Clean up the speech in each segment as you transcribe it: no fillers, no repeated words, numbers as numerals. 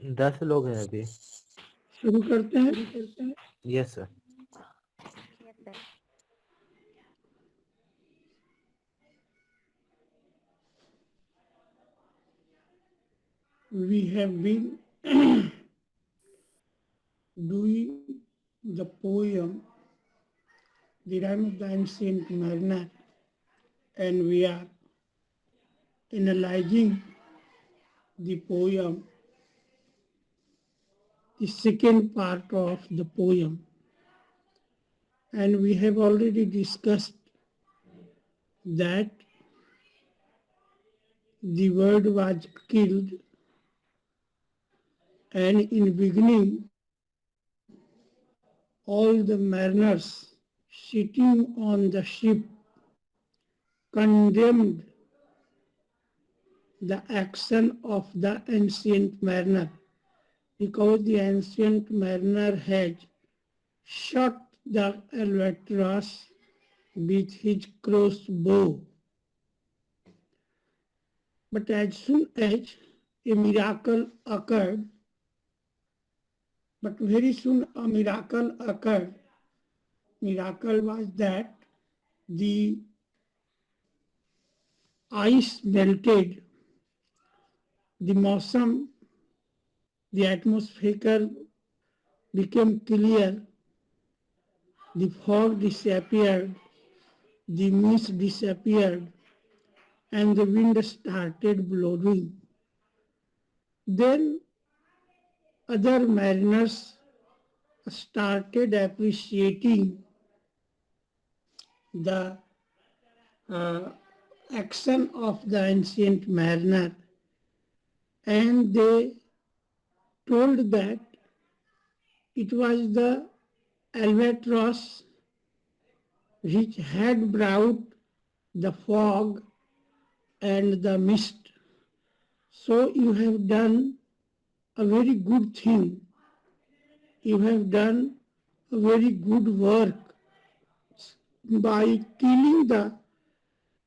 10 लोग हैं अभी। शुरू करते हैं। Yes sir. Yes, sir. We have been doing the poem, The Rime of the Ancient Mariner, and we are analyzing the poem, the second part of the poem. And we have already discussed that the bird was killed, and in beginning all the mariners sitting on the ship condemned the action of the ancient mariner, because the ancient mariner had shot the albatross with his crossbow. But as soon as a miracle occurred, but very soon a miracle occurred. Miracle was that the ice melted, the motion, the atmosphere became clear, the fog disappeared, the mist disappeared, and the wind started blowing. Then other mariners started appreciating the uh, action of the ancient mariner, and they told that it was the albatross which had brought the fog and the mist. So you have done a very good thing. You have done a very good work by killing the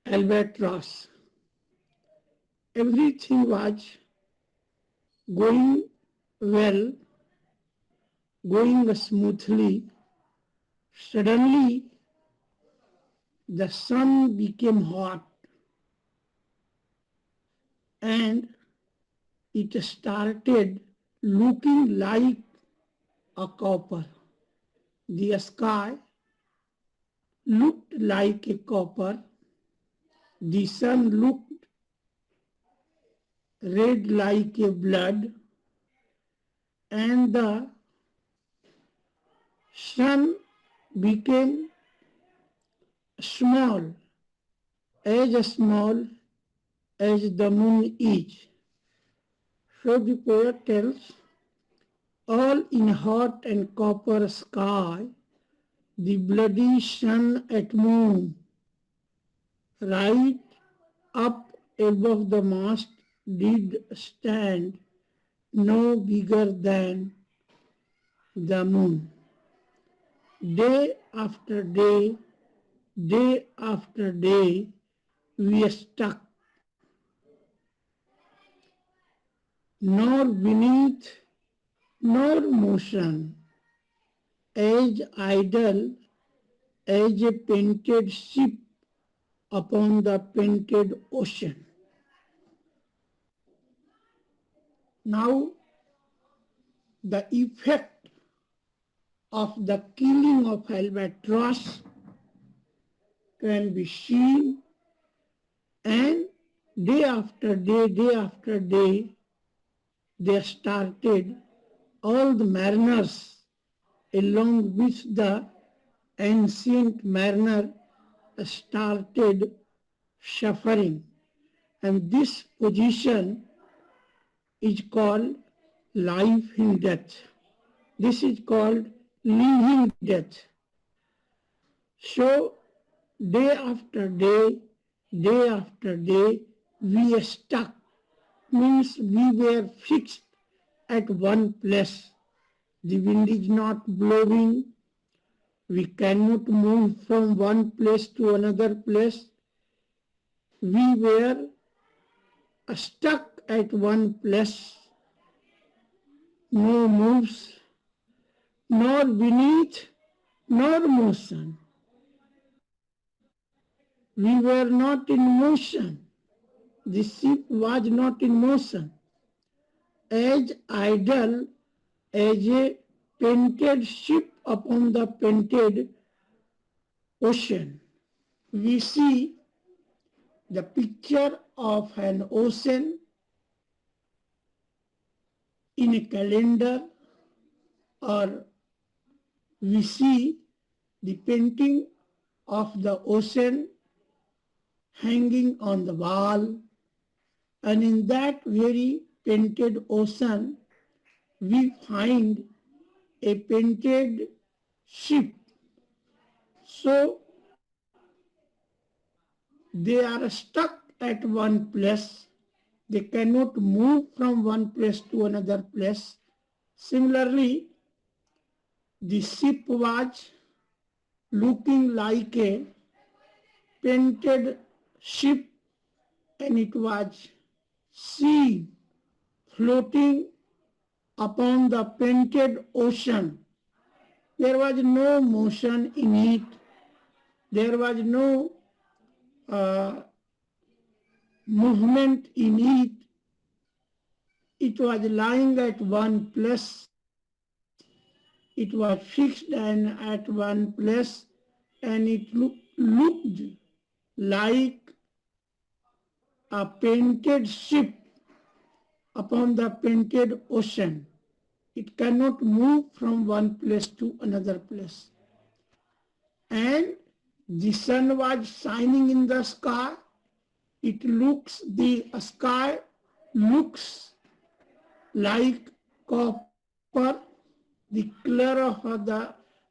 albatross. Everything was going well, going smoothly. Suddenly, the sun became hot and it started looking like a copper. The sky looked like a copper. The sun looked red like a blood, and the sun became small small as the moon is. So the poet tells, all in hot and copper sky, the bloody sun at noon, right up above the mast did stand, no bigger than the moon. Day after day, day after day, we stuck, nor beneath nor motion, as idle as a painted ship upon the painted ocean. Now, the effect of the killing of albatross can be seen, and day after day, they started, all the mariners along with the ancient mariner started suffering. And this position is called life in death. This is called living death. So day after day, we are stuck. Means we were fixed at one place. The wind is not blowing. We cannot move from one place to another place. We were stuck at one place, no moves, nor beneath, nor motion. We were not in motion. The ship was not in motion. As idle as a painted ship upon the painted ocean. We see the picture of an ocean in a calendar, or we see the painting of the ocean hanging on the wall, and in that very painted ocean we find a painted ship. So they are stuck at one place. They cannot move from one place to another place. Similarly, the ship was looking like a painted ship, and it was seen floating upon the painted ocean. There was no motion in it. There was no movement in it. It was lying at one place. It was fixed and at one place, and it looked like a painted ship upon the painted ocean. It cannot move from one place to another place. And the sun was shining in the sky. The sky looks like copper. The color of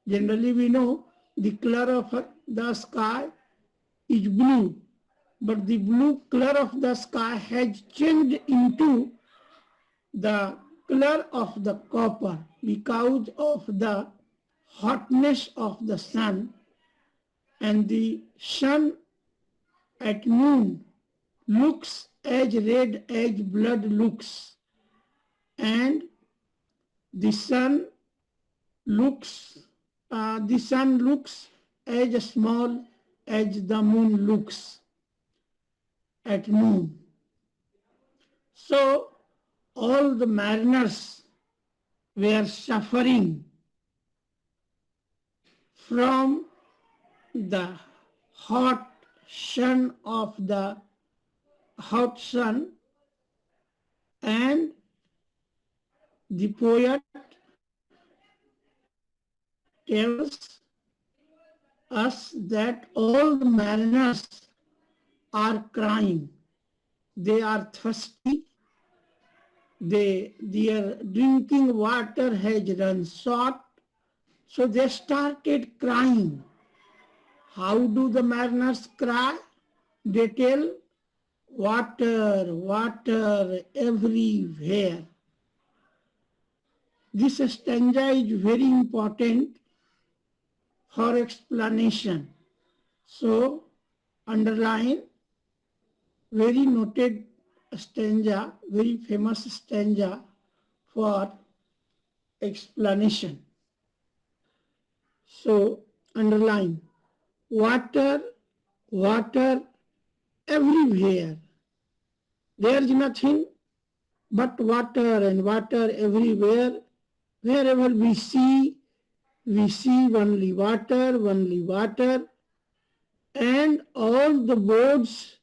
generally we know the color of the sky is blue, but the blue color of the sky has changed into the color of the copper because of the hotness of the sun, and the sun at noon looks as red as blood looks, and the sun looks as small as the moon looks at noon. So all the mariners were suffering from the hot sun, and the poet tells us that all the mariners are crying. They are thirsty. Their drinking water has run short, so they started crying. How do the mariners cry? They tell, water, water everywhere. This stanza is very important for explanation. So, underline, very noted stanza, very famous stanza for explanation. So, underline, water, water everywhere. There is nothing but water and water everywhere. Wherever we see only water, and all the boats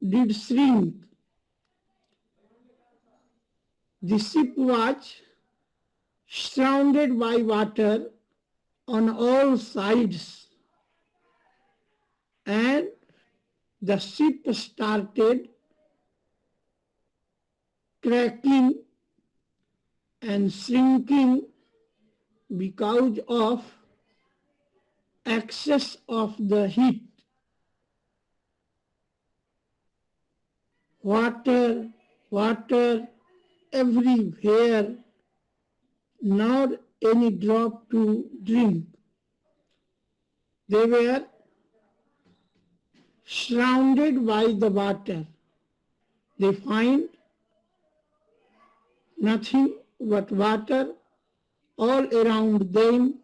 did shrink. The ship was surrounded by water on all sides, and the ship started cracking and shrinking because of excess of the heat. Water, water everywhere, not any drop to drink. They were surrounded by the water. They find nothing but water all around them,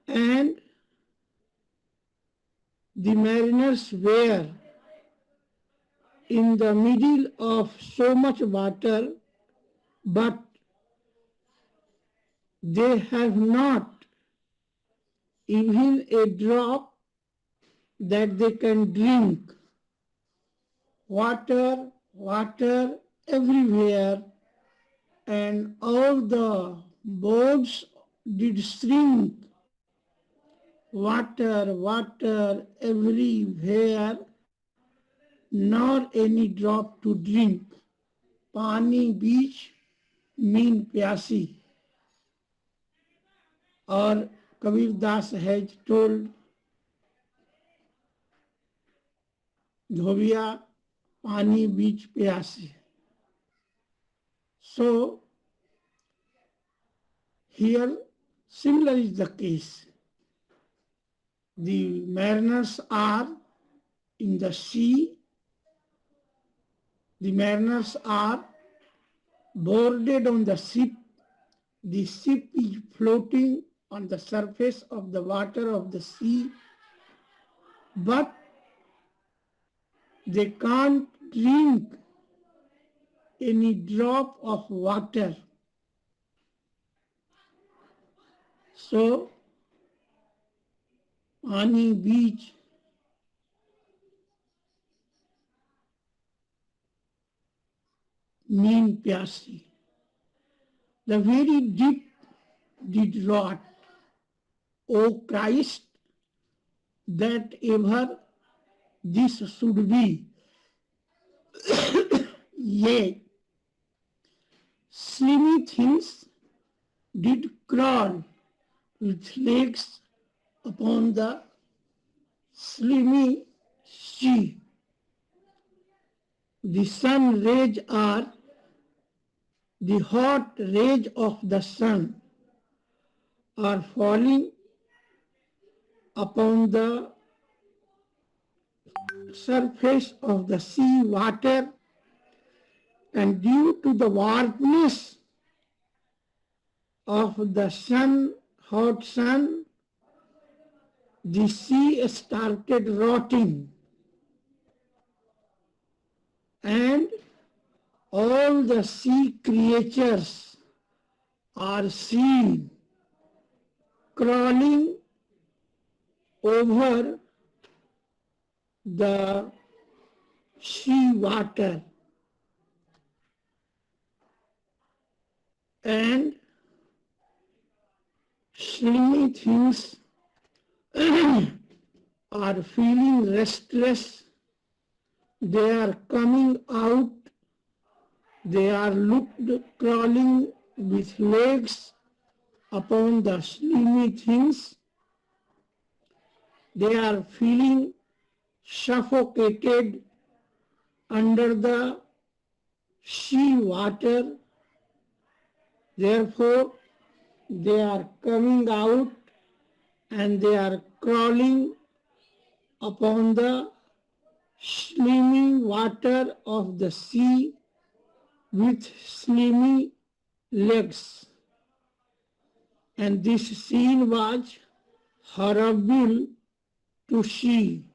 and the mariners were in the middle of so much water, but they have not even a drop that they can drink. Water, water everywhere, and all the boats did shrink. Water, water everywhere, nor any drop to drink. Pani beach mean प्यासी. Or Kabir Das has told, धोबिया पानी बीच प्यासी. So here similar is the case. The mariners are in the sea. The mariners are boarded on the ship. The ship is floating on the surface of the water of the sea, but they can't drink any drop of water. So, Pani beach mean pyasi. The very deep did rot, O Christ, that ever this should be. Yea, slimy things did crawl with legs upon the slimy sea. The sun rays are the hot rays of the sun are falling upon the surface of the sea water, and due to the warmness of the sun, hot sun, the sea started rotting, and all the sea creatures are seen crawling over the sea water, and slimy things are feeling restless. They are coming out. They are looked crawling with legs upon the slimy things. They are feeling suffocated under the sea water. Therefore, they are coming out and they are crawling upon the slimy water of the sea with slimy legs. And this scene was horrible to see.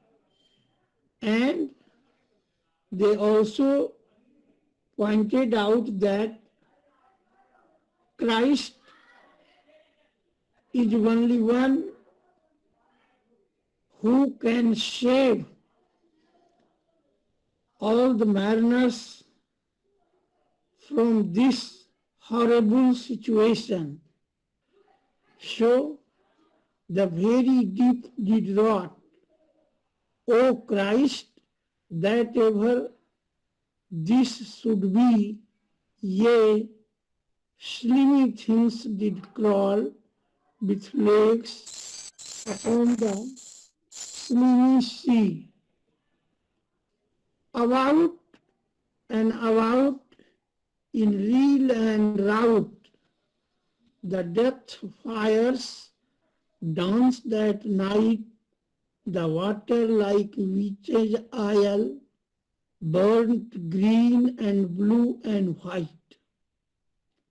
And they also pointed out that Christ is only one who can save all the mariners from this horrible situation. So the very deep did rot, O Christ, that ever this should be, yea, slimy things did crawl with legs upon the slimy sea. About and about in reel and rout, the death fires danced that night, the water like witch's isle, burnt green and blue and white.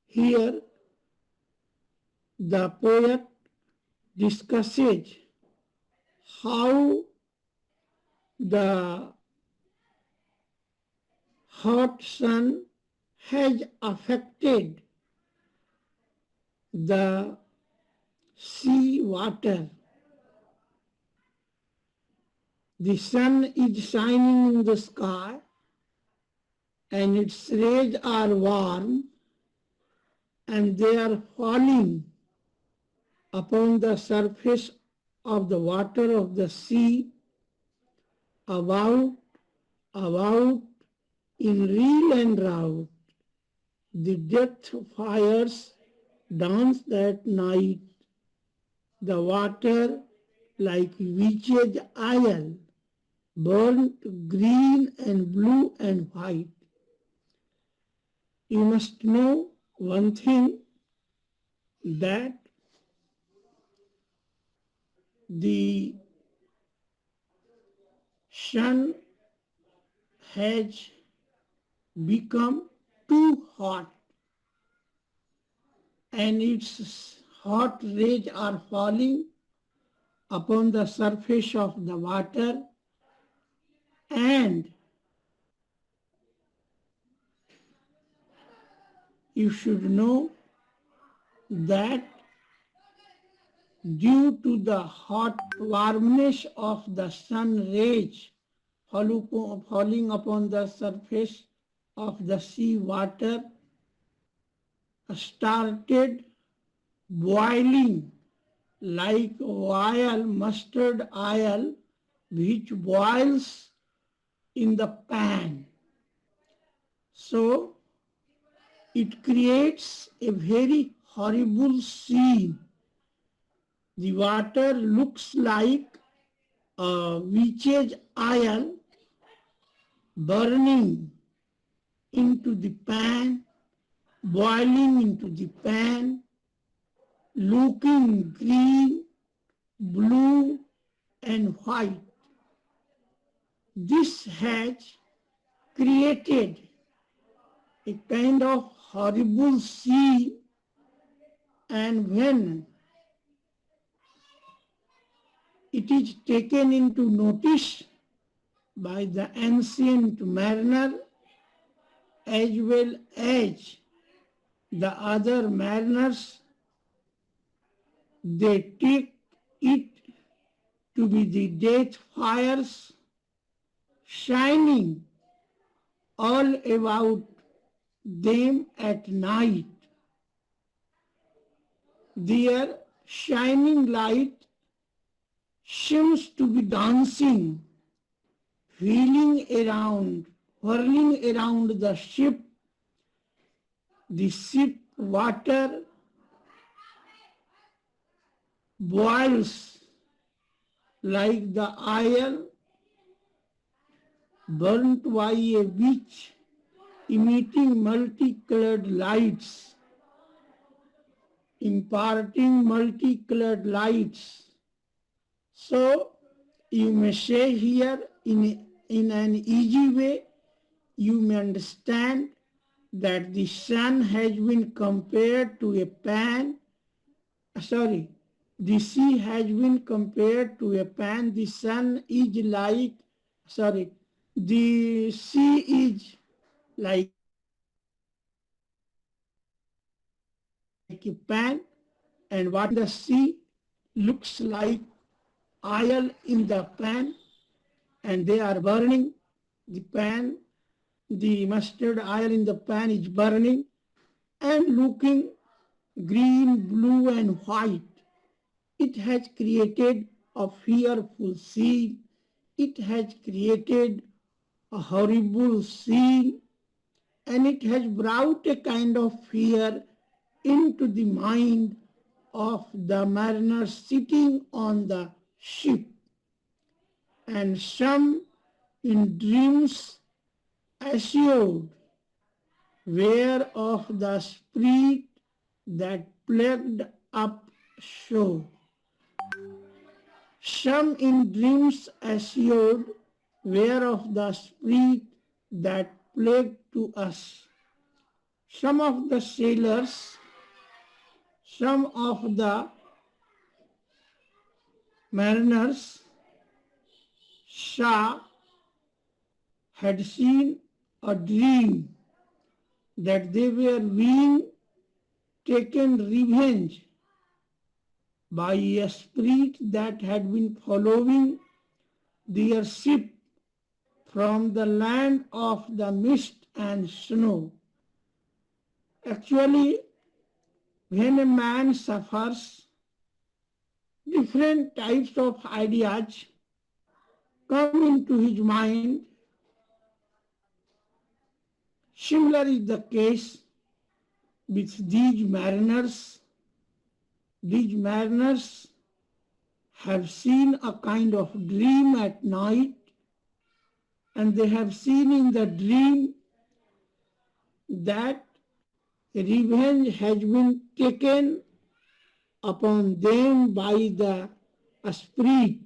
Here the poet discusses how the hot sun has affected the sea water. The sun is shining in the sky and its rays are warm and they are falling upon the surface of the water of the sea about, in reel and rout. The death fires danced at night, the water like witch's isle, burnt green and blue and white. You must know one thing, that the sun has become too hot and its hot rays are falling upon the surface of the water, and you should know that due to the hot warmness of the sun rays falling upon the surface of the sea water, started boiling like oil, mustard oil, which boils in the pan. So it creates a very horrible scene. The water looks like a witch's oil burning into the pan, boiling into the pan, looking green, blue, and white. This has created a kind of horrible scene, and when it is taken into notice by the ancient mariner as well as the other mariners, they take it to be the death fires shining all about them at night. Their shining light seems to be dancing, whirling around the ship. The ship water boils like the oil burnt by a witch, emitting multicolored lights, imparting multicolored lights. So you may say here in an easy way, you may understand that the sun has been compared to a pan, the sea has been compared to a pan. The sun is like, the sea is like a pan, and what in the sea looks like oil in the pan, and they are burning. The pan, the mustard oil in the pan is burning and looking green, blue, and white. It has created a fearful scene. It has created a horrible scene, and it has brought a kind of fear into the mind of the mariners sitting on the ship. And some in dreams assured were of the spirit that plagued up shore. Some in dreams assured were of the spirit that plague to us. Some of the sailors, some of the mariners saw, had seen a dream that they were being taken revenge by a spirit that had been following their ship from the land of the mist and snow. Actually, when a man suffers, different types of ideas come into his mind. Similar is the case with these mariners. These mariners have seen a kind of dream at night, and they have seen in the dream that revenge has been taken upon them by the spirit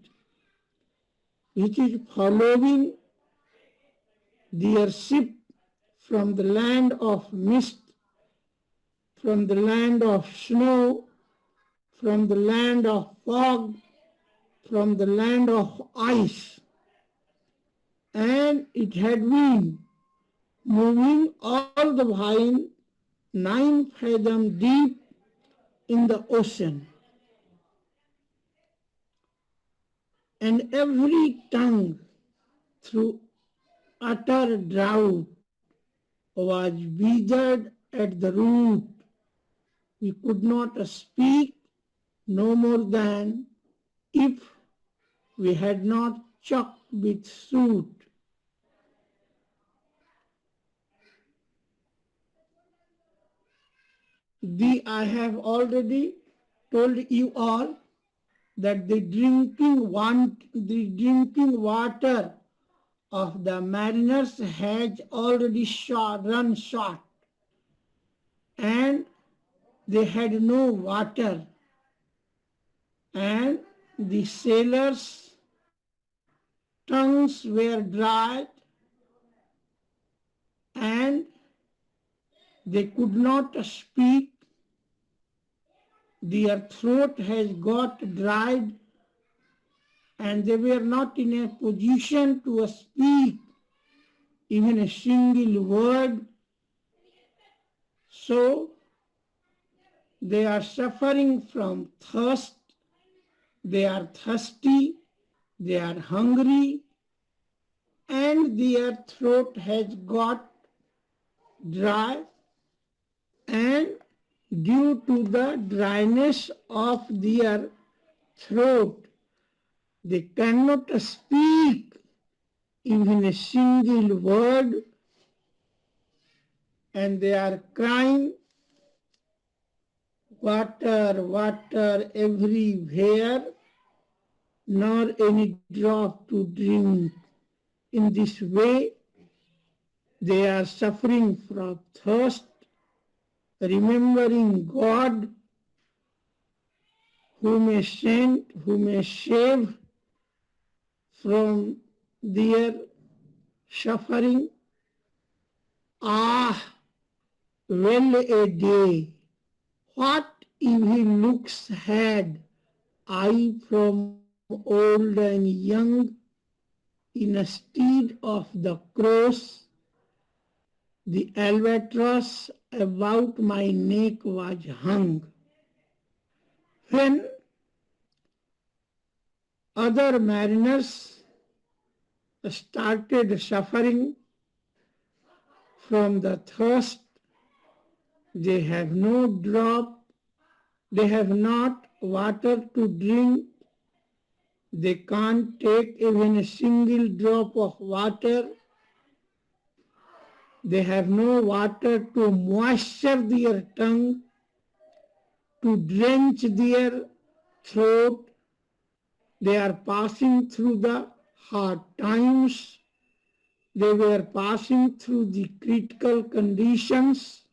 which is following their ship from the land of mist, from the land of snow, from the land of fog, from the land of ice. And it had been moving all the while 9 fathom deep in the ocean. And every tongue through utter drought was withered at the root. We could not speak no more than if we had not choked with soot. I have already told you all that the drinking water of the mariners has already run short, and they had no water, and the sailors' tongues were dried, and they could not speak. Their throat has got dried, and they were not in a position to speak even a single word. So they are suffering from thirst, they are thirsty, they are hungry, and their throat has got dry, and due to the dryness of their throat, they cannot speak even a single word, and they are crying, water, water everywhere, nor any drop to drink. In this way, they are suffering from thirst, remembering God who may save from their suffering. Ah, well a day, what evil looks had I from old and young, instead of the cross, the albatross about my neck was hung. When other mariners started suffering from the thirst, they have no drop, they have not water to drink, they can't take even a single drop of water, they have no water to moisture their tongue, to drench their throat. They are passing through the hard times, they were passing through the critical conditions.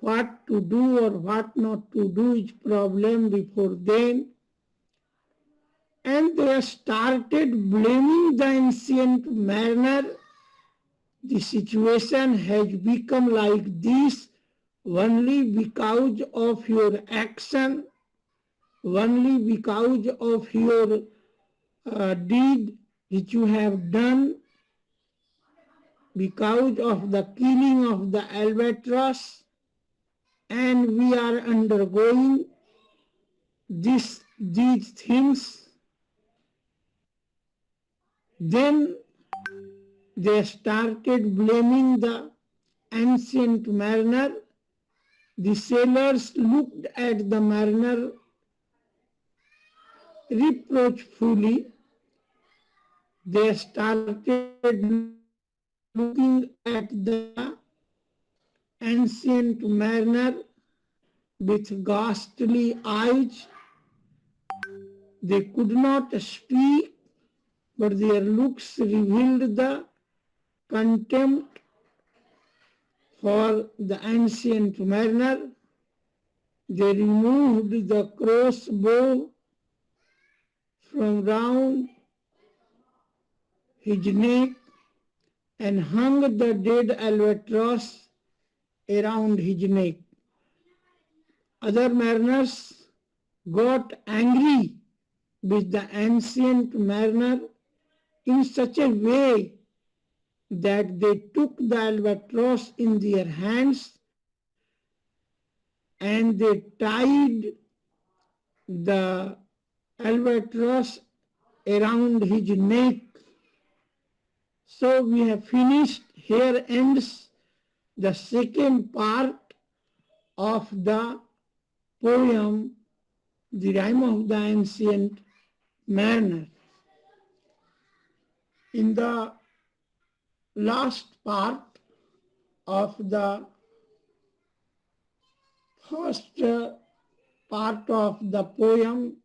What to do or what not to do is problem before them. And they started blaming the ancient mariner The situation has become like this only because of your action, only because of your deed which you have done, because of the killing of the albatross, and we are undergoing these things. Then they started blaming the ancient mariner. The sailors looked at the mariner reproachfully. They started looking at the ancient mariner with ghastly eyes. They could not speak, but their looks revealed the contempt for the ancient mariner. They removed the crossbow from round his neck and hung the dead albatross around his neck. Other mariners got angry with the ancient mariner in such a way that they took the albatross in their hands and they tied the albatross around his neck. So we have finished. Here ends the second part of the poem, The Rime of the Ancient Mariner. In the last part of the first part of the poem,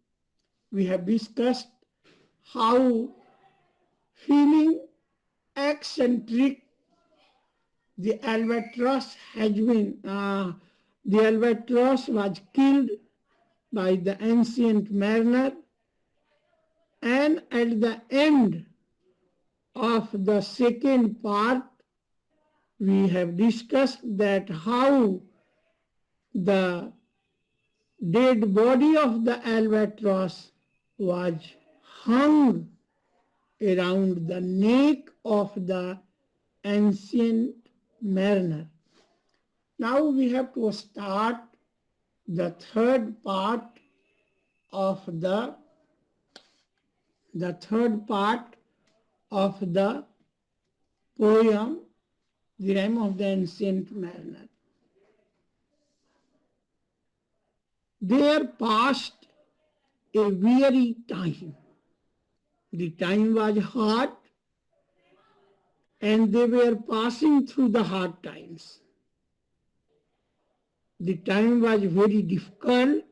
we have discussed how, feeling eccentric, the albatross was killed by the ancient mariner, and at the end of the second part, we have discussed that how the dead body of the albatross was hung around the neck of the ancient mariner. Now we have to start the third part of the poem, The Rime of the Ancient Mariner. There passed a weary time. The time was hard, and they were passing through the hard times. The time was very difficult,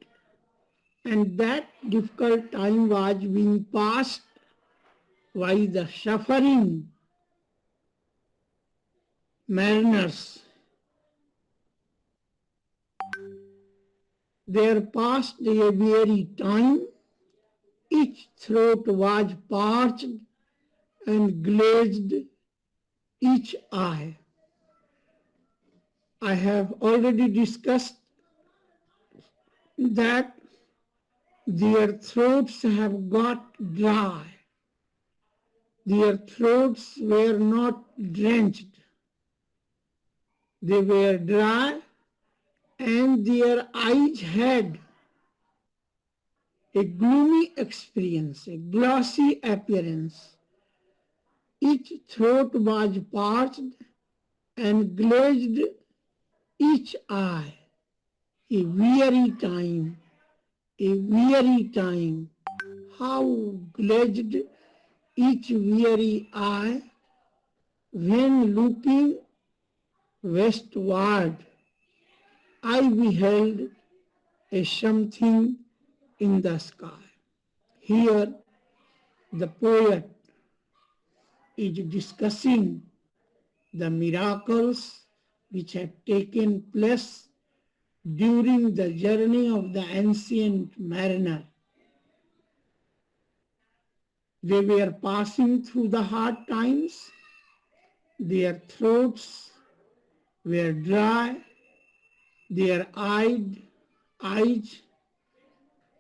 and that difficult time was being passed by the suffering mariners. There passed a weary time. Each throat was parched and glazed each eye. I have already discussed that their throats have got dry. Their throats were not drenched. They were dry, and their eyes had a gloomy experience, a glossy appearance. Each throat was parched and glazed each eye. A weary time, a weary time. How glazed each weary eye when looking westward. I beheld a something in the sky. Here the poet is discussing the miracles which had taken place during the journey of the ancient mariner. They were passing through the hard times. their throats were dry, their eyes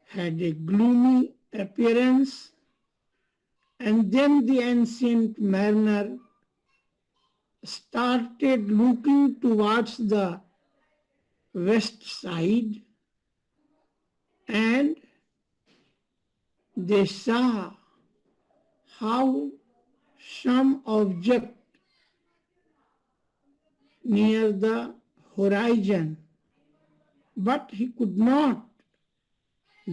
had a gloomy appearance, and then the ancient mariner started looking towards the west side, and they saw how some object near the horizon, but he could not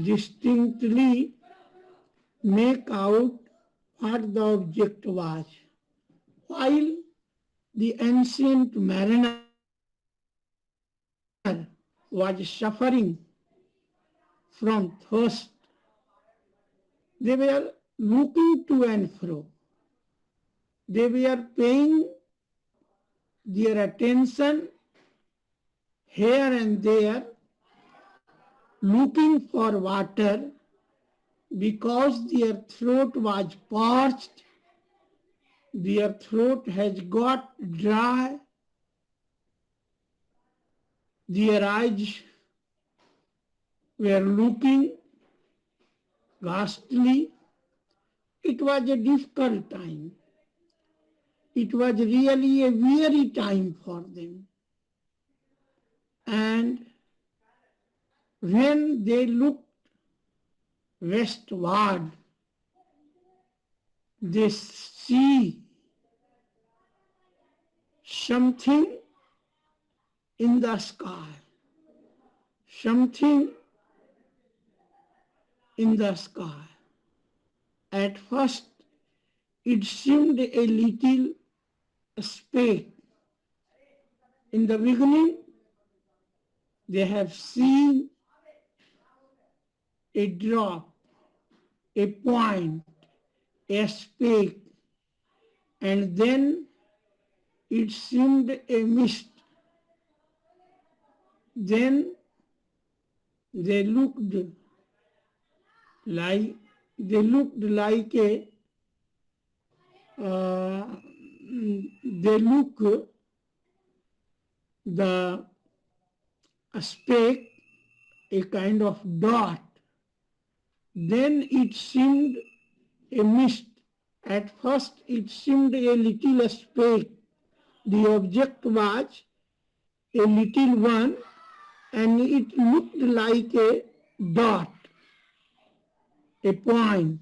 distinctly make out what the object was. While the ancient mariner was suffering from thirst, they were looking to and fro. They were paying their attention here and there, looking for water because their throat was parched, their throat has got dry, their eyes were looking ghastly. It was a difficult time. It was really a weary time for them. And when they looked westward, they see something in the sky, something in the sky. At first, it seemed a little speck. In the beginning, they have seen a drop, a point, a speck, and then it seemed a mist. Then they looked like the speck, a kind of dot. Then it seemed a mist. At first it seemed a little speck. The object was a little one, and it looked like a dot, a point.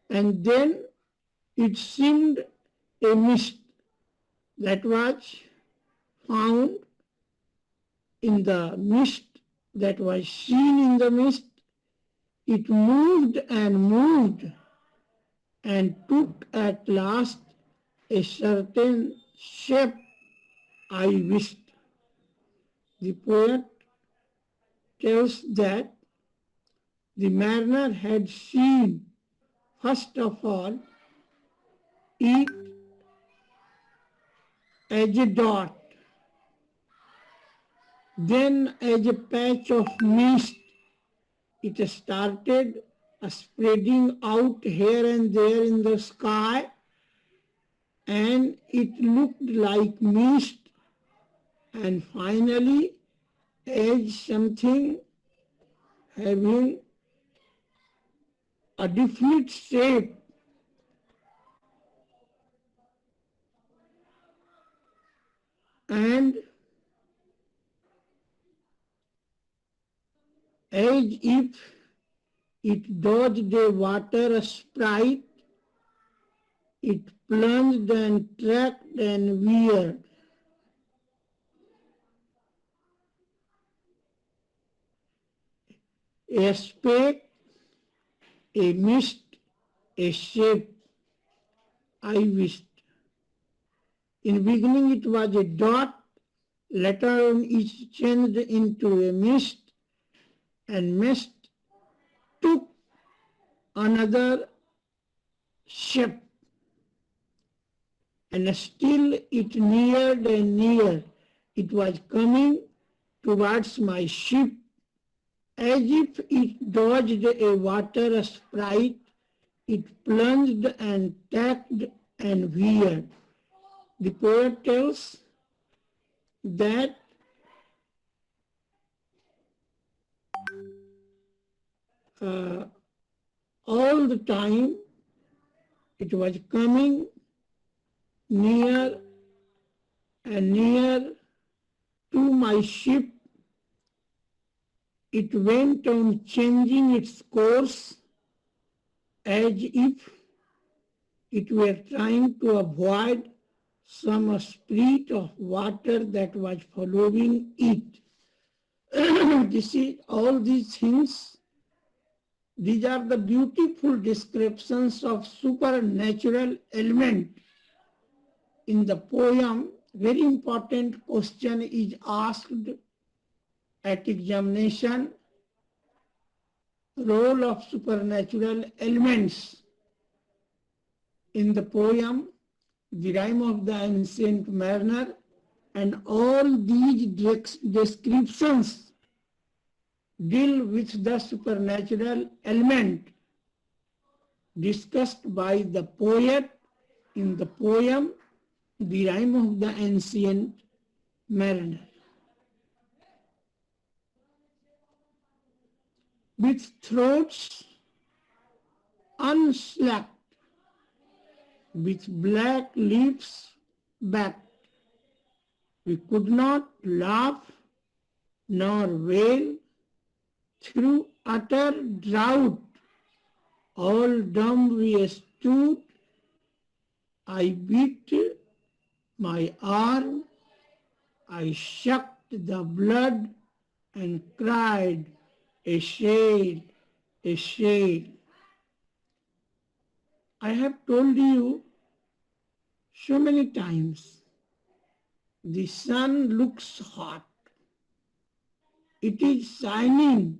And then it seemed a mist that was found in the mist, that was seen in the mist. It moved and took at last a certain shape I wished. The poet tells that the mariner had seen, first of all, it as a dot, then as a patch of mist. It started spreading out here and there in the sky, and it looked like mist, and finally as something having a definite shape. And as if it dodged a water sprite, it plunged and tracked and veered. A speck, a mist, a shape, I wished. In the beginning it was a dot, later on it changed into a mist, and mist took another shape, and still it neared and neared. It was coming towards my ship, as if it dodged a water sprite. It plunged and tacked and veered. The poet tells that all the time it was coming near and near to my ship. It went on changing its course as if it were trying to avoid some spirit of water that was following it. This is all these things. These are the beautiful descriptions of supernatural element. In the poem, very important question is asked at examination: role of supernatural elements. In the poem, the Rime of the Ancient Mariner, and all these descriptions deal with the supernatural element discussed by the poet in the poem, the Rime of the Ancient Mariner. With throats unslacked, with black lips backed, we could not laugh nor wail through utter drought. All dumb we stood. I beat my arm, I sucked the blood and cried, a shade, a shade. I have told you so many times, the sun looks hot. It is shining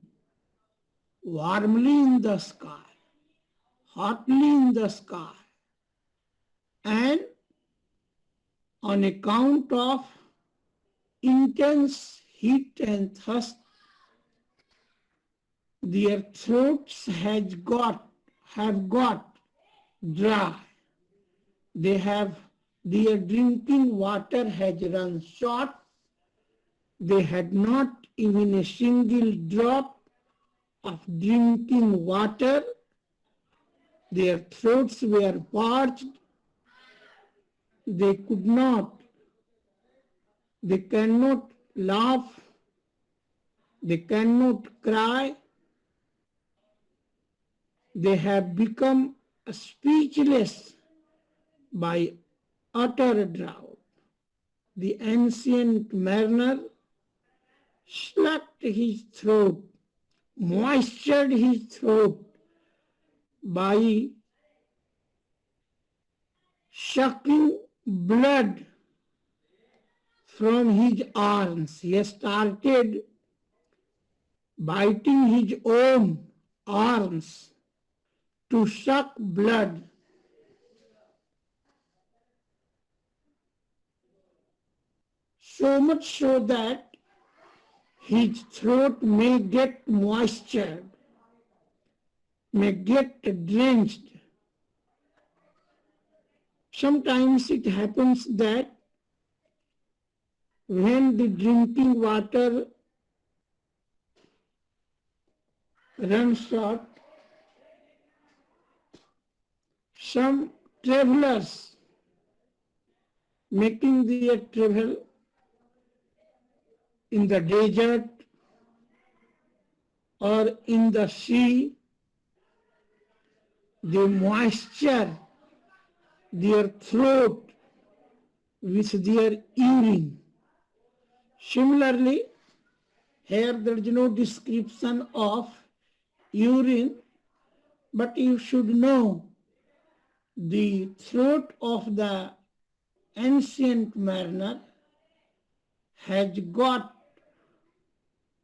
warmly in the sky, hotly in the sky, and on account of intense heat and thirst, their throats have got dry. Their drinking water has run short. They had not even a single drop of drinking water. Their throats were parched. They cannot laugh. They cannot cry. They have become speechless by utter drought. The ancient mariner slacked his throat, moistured his throat by sucking blood from his arms. He started biting his own arms to suck blood. So much so that his throat may get moisture, may get drenched. Sometimes it happens that when the drinking water runs short, some travelers making their travel in the desert or in the sea, they moisture their throat with their urine. Similarly, here there is no description of urine, but you should know the throat of the ancient mariner has got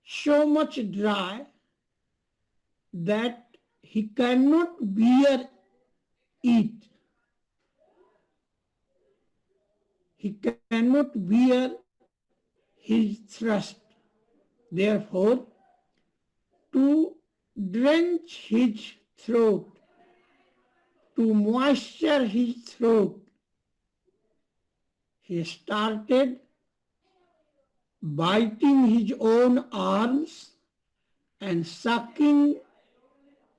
so much dry that he cannot bear it. He cannot bear his thirst. Therefore, to drench his throat, to moisture his throat, he started biting his own arms and sucking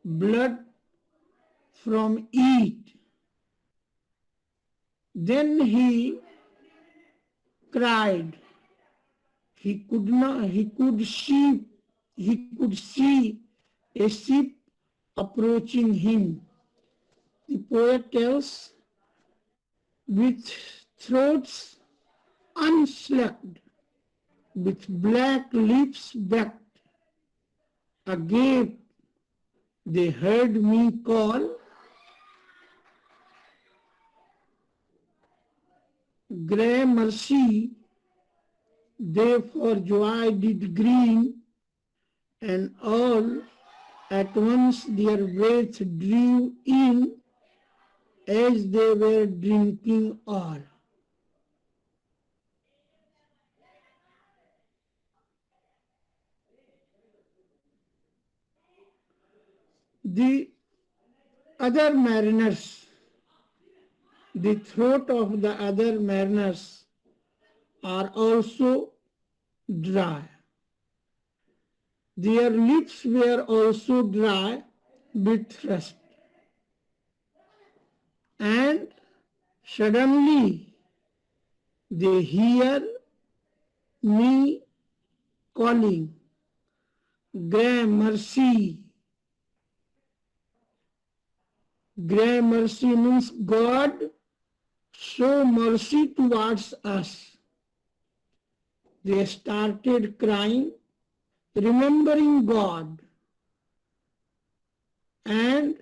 blood from it. Then he cried. He could see a sheep approaching him. The poet tells, with throats unslaked, with black lips baked, agape, they heard me call, grey mercy, they for joy did green, and all at once their breath drew in as they were drinking all. The other mariners, the throat of the other mariners are also dry. Their lips were also dry with thirst. And suddenly they hear me calling, Grey mercy. Grey mercy means God, show mercy towards us. They started crying, remembering God, and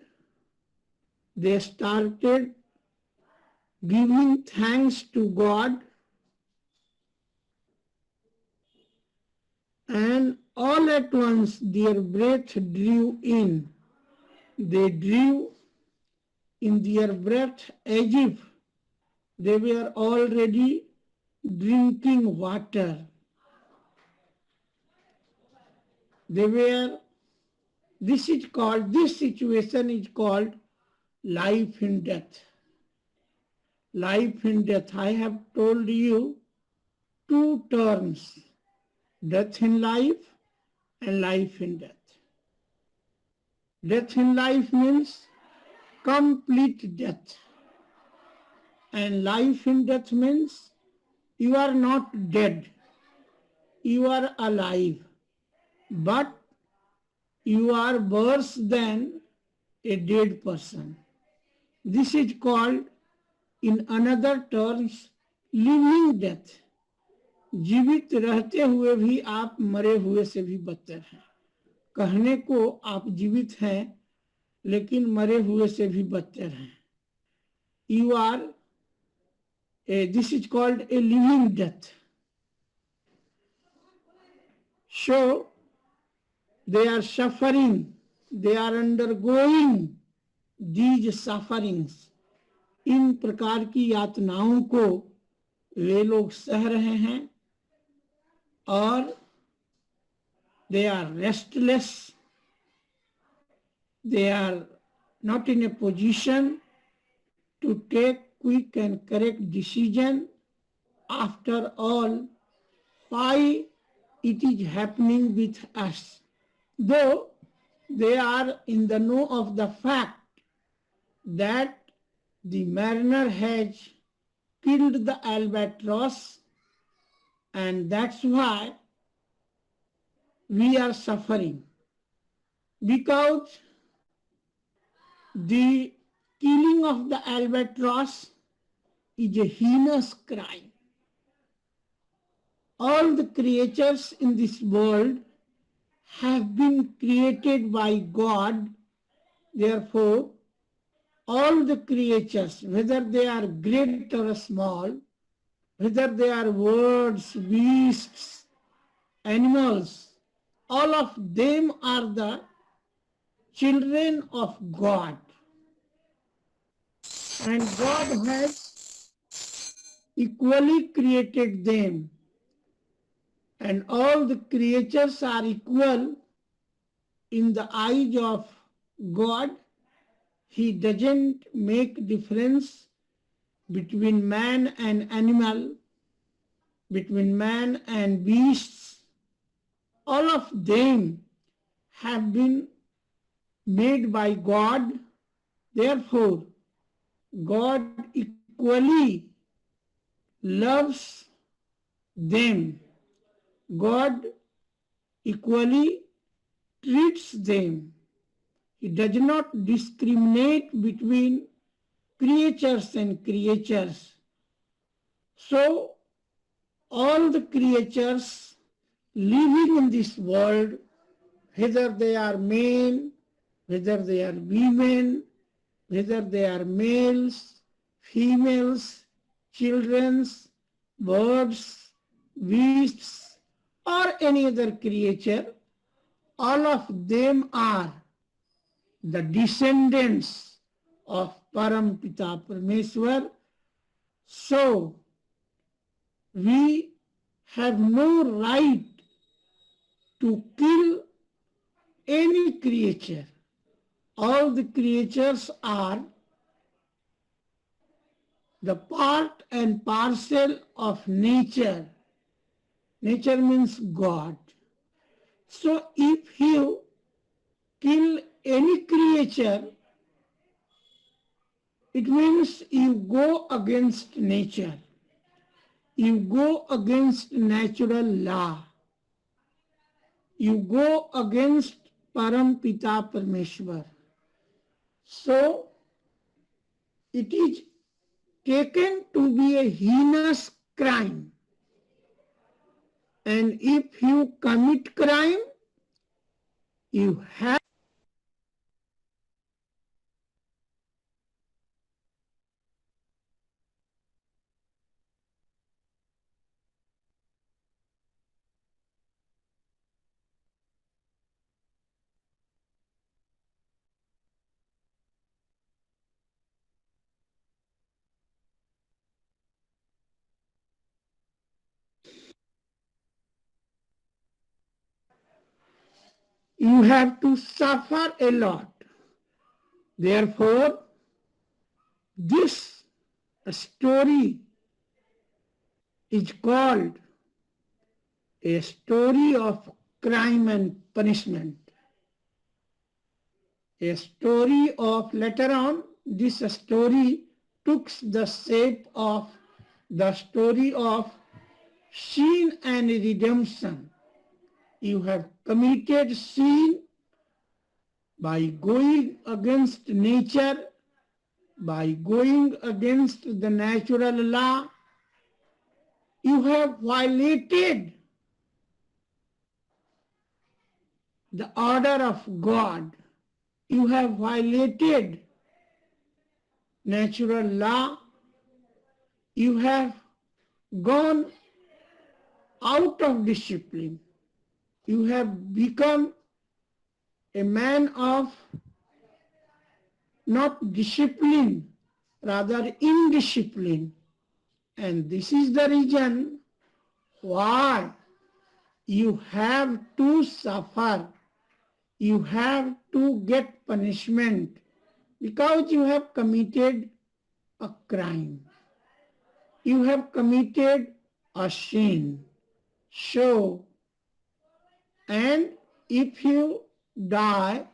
they started giving thanks to God, and all at once their breath drew in. They drew in their breath as if they were already drinking water. This situation is called life in death. Life in death. I have told you two terms, death in life and life in death. Death in life means complete death. And life in death means you are not dead, you are alive, but you are worse than a dead person. This is called, in another terms, living death. जीवित रहते हुए भी आप मरे हुए से भी बदतर हैं. कहने को आप जीवित हैं लेकिन मरे हुए से भी बदतर हैं. You are this is called a living death. So they are suffering, they are undergoing these sufferings. इन प्रकार की यातनाओं को वे लोग सह रहे हैं और they are restless, they are not in a position to take quick and correct decision. After all, why it is happening with us? Though they are in the know of the fact that the mariner has killed the albatross, and that's why we are suffering, because the killing of the albatross is a heinous crime. All the creatures in this world have been created by God. Therefore, all the creatures, whether they are great or small, whether they are birds, beasts, animals, all of them are the children of God. And God has equally created them. And all the creatures are equal in the eyes of God. He doesn't make difference between man and animal, between man and beasts, all of them have been made by God. Therefore, God equally loves them. God equally treats them. He does not discriminate between creatures and creatures. So, all the creatures living in this world, whether they are men, whether they are women, whether they are males, females, children's, birds, beasts, or any other creature, all of them are the descendants of Parampita Parameswar. So, we have no right to kill any creature. All the creatures are the part and parcel of nature. Nature means God. So if you kill any creature, it means you go against nature. You go against natural law. You go against Parampita Parameshwar. So it is taken to be a heinous crime. And if you commit crime, you have to suffer a lot. Therefore, this story is called a story of crime and punishment. A story of later on, this story took the shape of the story of sin and redemption. You have committed sin by going against nature, by going against the natural law. You have violated the order of God. You have violated natural law. You have gone out of discipline. You have become a man of not discipline, rather indiscipline. And this is the reason why you have to suffer. You have to get punishment because you have committed a crime. You have committed a sin. So, and if you die,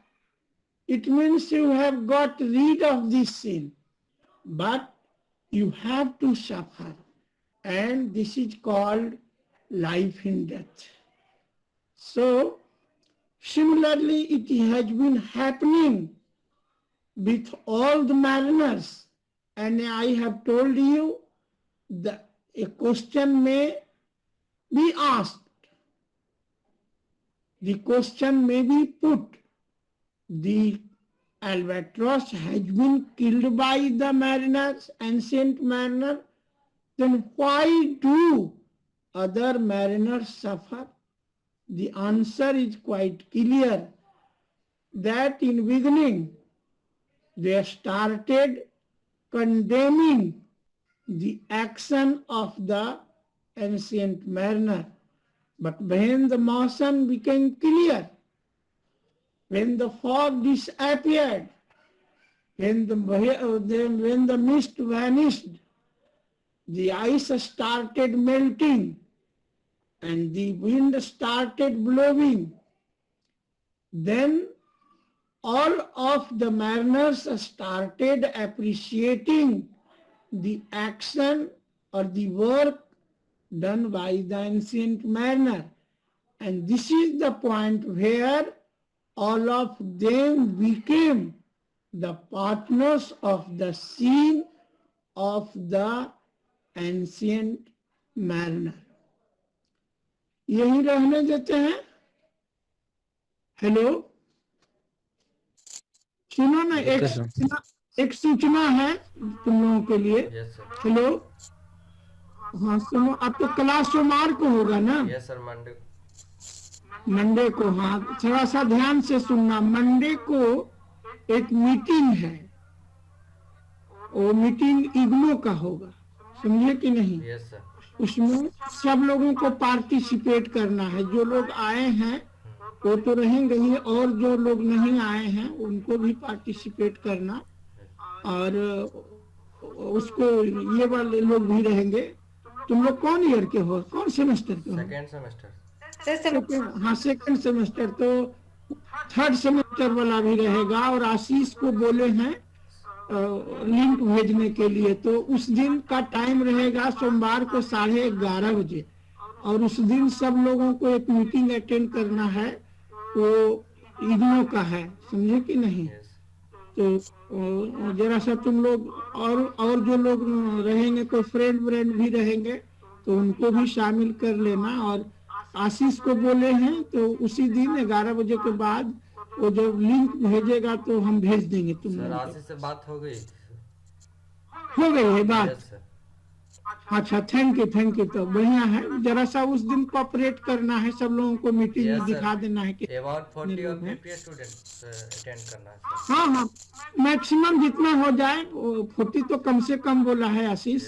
it means you have got rid of this sin. But you have to suffer. And this is called life in death. So, similarly, it has been happening with all the mariners. And I have told you that a question may be asked. The question may be put. The albatross has been killed by the mariners, ancient mariner, then why do other mariners suffer? The answer is quite clear that in beginning they started condemning the action of the ancient mariner. But when the motion became clear, when the fog disappeared, when the mist vanished, the ice started melting and the wind started blowing. Then all of the mariners started appreciating the action or the work done by the ancient mariner. And this is the point where all of them became the partners of the scene of the ancient mariner. यही रहने देते हैं. Hello, सुनो ना, एक सूचना है तुम लोगों के लिए. हेलो, हाँ सुनो, अब तो क्लास सोमवार को होगा ना? यस सर, मंडे को. हाँ, थोड़ा सा ध्यान से सुनना. मंडे को एक मीटिंग है, वो मीटिंग इग्नो का होगा, समझे कि नहीं? Yes sir. उसमें सब लोगों को पार्टिसिपेट करना है. जो लोग आए हैं वो तो रहेंगे ही, और जो लोग नहीं आए हैं उनको भी पार्टिसिपेट करना. और उसको ये वाले लोग भी रहेंगे. तुम लोग कौन ईयर के हो, कौन सेमेस्टर के हो? Second semester. हाँ, सेकेंड सेमेस्टर. तो थर्ड सेमेस्टर वाला भी रहेगा. और आशीष को बोले हैं लिंक भेजने के लिए. तो उस दिन का टाइम रहेगा सोमवार को 11:30 बजे. और उस दिन सब लोगों को एक मीटिंग अटेंड करना है, वो इग्नो का है, समझे कि नहीं? तो जरा सा तुम लोग और जो लोग रहेंगे, कोई फ्रेंड भी रहेंगे तो उनको भी शामिल कर लेना. और आशीष को बोले हैं तो उसी दिन 11 बजे के बाद वो जब लिंक भेजेगा तो हम भेज देंगे तुम सर लोगों आशीष से बात हो गई? हो गई है बात? Yes sir. अच्छा, थैंक यू. तो बढ़िया है. जरा सा उस दिन कोऑपरेट करना है, सब लोगों को मीटिंग में दिखा देना है कि अबाउट 40 और 50 स्टूडेंट्स अटेंड करना है सर. हाँ, मैक्सिमम जितना हो जाए. 40 तो कम से कम बोला है आशीष.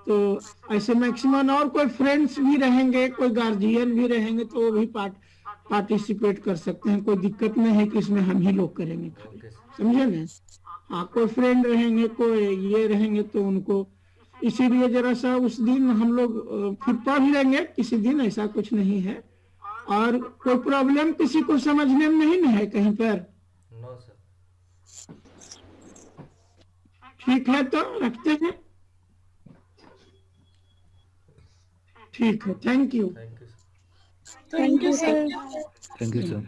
तो ऐसे मैक्सिमम, और कोई फ्रेंड्स भी रहेंगे, कोई गार्जियन भी रहेंगे तो वो भी पार्टिसिपेट कर सकते हैं. कोई दिक्कत नहीं है कि इसमें हम ही लोग करेंगे, समझे ना? हाँ, कोई फ्रेंड रहेंगे, कोई ये रहेंगे तो उनको. इसीलिए जरा सा उस दिन हम लोग फिर पढ़ लेंगे किसी दिन, ऐसा कुछ नहीं है. और कोई प्रॉब्लम किसी को समझने में नहीं ना है कहीं पर? No sir. ठीक है, तो रखते हैं. ठीक है, thank you. Thank you sir. Thank you, sir.